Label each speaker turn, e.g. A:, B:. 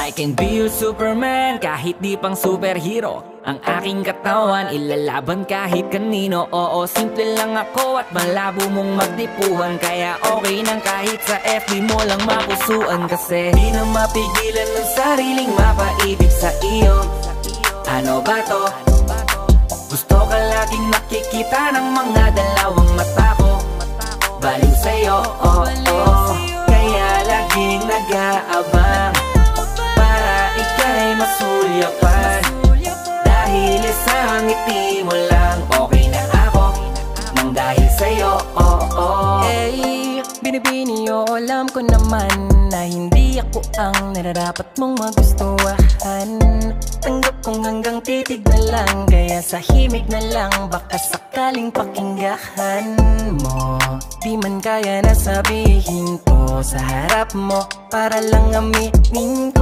A: I can be your Superman, kahit di pang superhero. Ang aking katawan, ilalaban kahit kanino. Oo, simple lang ako at malabo mong magdipuhan. Kaya okay nang kahit sa FB mo lang mapusuan. Kasi di na mapigilan ng sariling mapaibig sa iyo. Ano ba to? Gusto ka laging nakikita ng mga dalawang mata ko. Baliw sa'yo, oh, oh. Kaya laging nag-aabang para ika'y masulyapan. Dahil isang ngiti mo lang, okay na ako nang dahil sa'yo, oh, oh.
B: Hey, binibini, oh, alam ko naman na hindi ako ang nararapat mong magustuhan. Tanggap kong hanggang titig na lang, kaya sa himig na lang, baka sakaling pakinggan mo. Di man kaya na sabihin ko sa harap mo, para lang aminin ko.